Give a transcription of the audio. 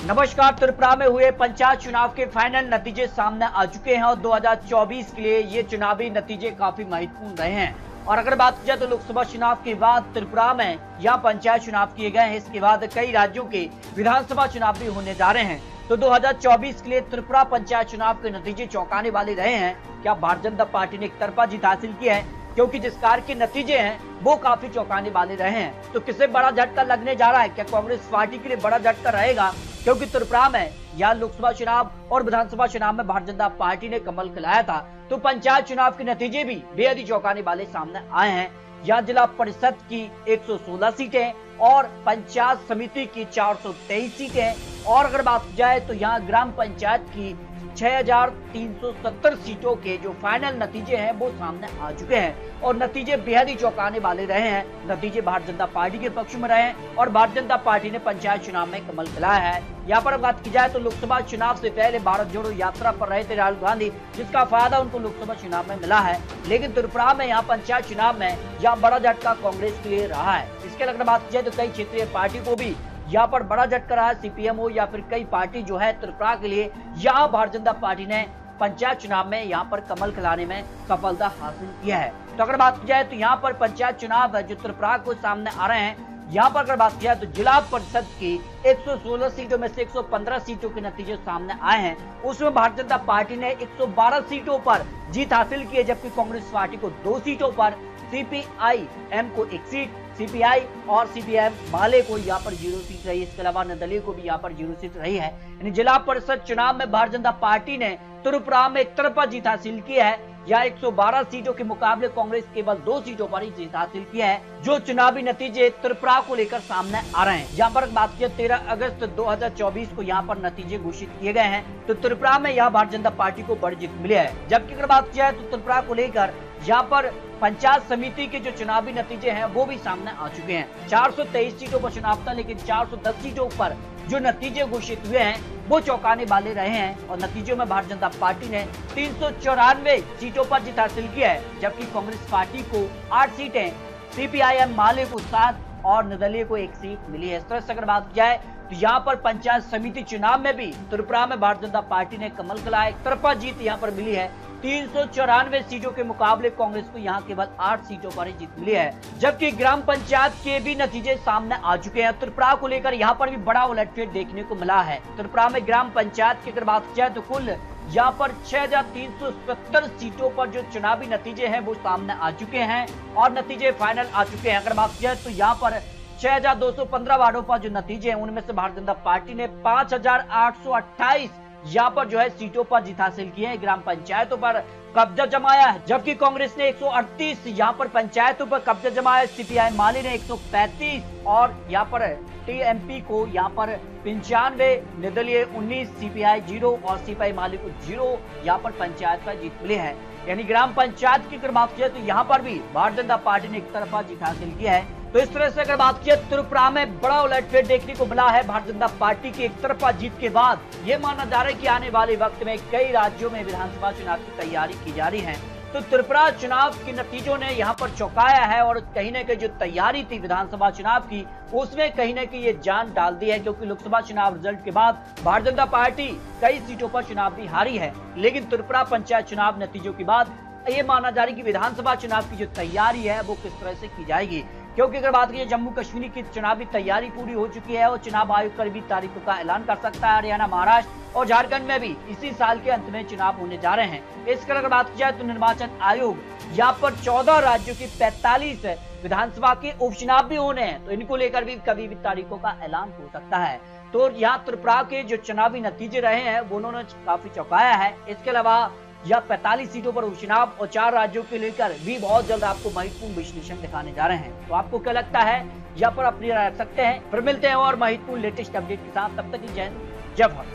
नमस्कार। त्रिपुरा में हुए पंचायत चुनाव के फाइनल नतीजे सामने आ चुके हैं और 2024 के लिए ये चुनावी नतीजे काफी महत्वपूर्ण रहे हैं। और अगर बात की जाए तो लोकसभा चुनाव के बाद त्रिपुरा में यहाँ पंचायत चुनाव किए गए हैं। इसके बाद कई राज्यों के विधानसभा चुनाव भी होने जा रहे हैं। तो 2024 के लिए त्रिपुरा पंचायत चुनाव के नतीजे चौंकाने वाले रहे हैं। क्या भारतीय जनता पार्टी ने एक तरफा जीत हासिल की है, क्योंकि जिस कार के नतीजे हैं वो काफी चौंकाने वाले रहे हैं। तो किसे बड़ा झटका लगने जा रहा है? क्या कांग्रेस पार्टी के लिए बड़ा झटका रहेगा? क्योंकि त्रिपुरा में या लोकसभा चुनाव और विधानसभा चुनाव में भारतीय जनता पार्टी ने कमल खिलाया था, तो पंचायत चुनाव के नतीजे भी बेहद ही चौंकाने वाले सामने आए हैं। यहाँ जिला परिषद की 116 सीटें और पंचायत समिति की 423 सीटें, और अगर बात की जाए तो यहाँ ग्राम पंचायत की 6370 सीटों के जो फाइनल नतीजे हैं वो सामने आ चुके हैं और नतीजे बेहद ही चौंकाने वाले रहे हैं। नतीजे भारतीय जनता पार्टी के पक्ष में रहे हैं और भारतीय जनता पार्टी ने पंचायत चुनाव में कमल खिलाया है। यहाँ पर बात की जाए तो लोकसभा चुनाव से पहले भारत जोड़ो यात्रा पर रहे थे राहुल गांधी, जिसका फायदा उनको लोकसभा चुनाव में मिला है। लेकिन त्रिपुरा में यहाँ पंचायत चुनाव में यहाँ बड़ा झटका कांग्रेस के लिए रहा है। इसके अलावा बात की जाए तो कई क्षेत्रीय पार्टी को भी यहाँ पर बड़ा झटका रहा है। सीपीएम हो या फिर कई पार्टी जो है त्रिपुरा के लिए, यहाँ भारतीय जनता पार्टी ने पंचायत चुनाव में यहाँ पर कमल खिलाने में सफलता हासिल किया है। तो अगर बात की जाए तो यहाँ पर पंचायत चुनाव जो त्रिपुरा को सामने आ रहे हैं, यहाँ पर अगर बात की जाए तो जिला परिषद की 116 सीटों में से 115 सीटों के नतीजे सामने आए हैं। उसमें भारतीय जनता पार्टी ने 112 सीटों पर जीत हासिल की है, जबकि कांग्रेस पार्टी को 2 सीटों पर, सीपीआईएम को 1 सीट, सीपीआई और सीपीएम माले को यहाँ पर 0 सीट रही। इसके अलावा निर्दलीय को भी यहाँ पर 0 सीट रही है। यानी जिला परिषद चुनाव में भारतीय जनता पार्टी ने त्रिपुरा में एक तरफा जीत हासिल की है। या 112 सीटों के मुकाबले कांग्रेस केवल 2 सीटों पर ही जीत हासिल की है। जो चुनावी नतीजे त्रिपुरा को लेकर सामने आ रहे हैं, यहाँ पर बात की 13 अगस्त 2024 को यहाँ पर नतीजे घोषित किए गए हैं। तो त्रिपुरा में यहाँ भारतीय जनता पार्टी को बड़ी जीत मिली है। जबकि अगर बात की जाए तो त्रिपुरा को लेकर यहाँ पर पंचायत समिति के जो चुनावी नतीजे हैं वो भी सामने आ चुके हैं। 423 सीटों पर चुनाव था, लेकिन 410 सीटों पर जो नतीजे घोषित हुए हैं वो चौंकाने वाले रहे हैं। और नतीजों में भारतीय जनता पार्टी ने 394 सीटों पर जीत हासिल की है, जबकि कांग्रेस पार्टी को 8 सीटें, सीपीआईएम माले को 7 और निर्दलीय को 1 सीट मिली है। इस तरह से अगर बात की जाए तो यहाँ पर पंचायत समिति चुनाव में भी त्रिपुरा में भारतीय जनता पार्टी ने कमल खिलाया। एक तरफा जीत यहाँ पर मिली है। 394 सीटों के मुकाबले कांग्रेस को यहाँ केवल 8 सीटों पर ही जीत मिली है। जबकि ग्राम पंचायत के भी नतीजे सामने आ चुके हैं। त्रिपुरा को लेकर यहाँ पर भी बड़ा उलटफेर देखने को मिला है। त्रिपुरा में ग्राम पंचायत की अगर बात की जाए तो कुल यहाँ पर 6370 सीटों पर जो चुनावी नतीजे हैं वो सामने आ चुके हैं और नतीजे फाइनल आ चुके हैं। अगर बात की जाए तो यहाँ पर 6215 वार्डों पर जो नतीजे हैं उनमें से भारतीय जनता पार्टी ने 5828 यहाँ पर जो है सीटों पर जीत हासिल की है, ग्राम पंचायतों पर कब्जा जमाया है। जबकि कांग्रेस ने 138 यहाँ पर पंचायतों पर कब्जा जमाया। सीपीआई माले ने 135 और यहाँ पर टीएमपी को यहाँ पर 95, निर्दलीय 19, सीपीआई 0 और सीपीआई माले को 0 यहाँ पर पंचायत पर जीत मिली है। यानी ग्राम पंचायत की अगर बात किया तो यहाँ पर भी भारतीय जनता पार्टी ने एक तरफा जीत हासिल की है। तो इस तरह से अगर बात की त्रिपुरा में बड़ा उलटफेर देखने को मिला है भारतीय जनता पार्टी की एक तरफा जीत के बाद। ये माना जा रहा है कि आने वाले वक्त में कई राज्यों में विधानसभा चुनाव की तैयारी की जा रही है। तो त्रिपुरा चुनाव के नतीजों ने यहाँ पर चौंकाया है और कहीं न कहीं जो तैयारी थी विधानसभा चुनाव की उसमें कहीं न कहीं ये जान डाल दी है, क्योंकि लोकसभा चुनाव रिजल्ट के बाद भारतीय जनता पार्टी कई सीटों पर चुनाव भी हारी है। लेकिन त्रिपुरा पंचायत चुनाव नतीजों के बाद ये माना जा रहा है कि विधानसभा चुनाव की जो तैयारी है वो किस तरह से की जाएगी। क्योंकि अगर बात की जम्मू कश्मीर की चुनावी तैयारी पूरी हो चुकी है और चुनाव आयोग कल भी तारीखों का ऐलान कर सकता है। हरियाणा, महाराष्ट्र और झारखंड में भी इसी साल के अंत में चुनाव होने जा रहे हैं। इसकर अगर बात की जाए तो निर्वाचन आयोग यहाँ पर 14 राज्यों की 45 विधानसभा के उपचुनाव भी होने हैं, तो इनको लेकर भी कभी भी तारीखों का ऐलान हो सकता है। तो यहाँ त्रिपुरा के जो चुनावी नतीजे रहे हैं वो उन्होंने काफी चौंकाया है। इसके अलावा या 45 सीटों पर उपचुनाव और 4 राज्यों के लेकर भी बहुत जल्द आपको महत्वपूर्ण विश्लेषण दिखाने जा रहे हैं। तो आपको क्या लगता है, यहाँ पर अपनी राय रख सकते हैं। फिर मिलते हैं और महत्वपूर्ण लेटेस्ट अपडेट के साथ। तब तक जय हिंद, जय भारत।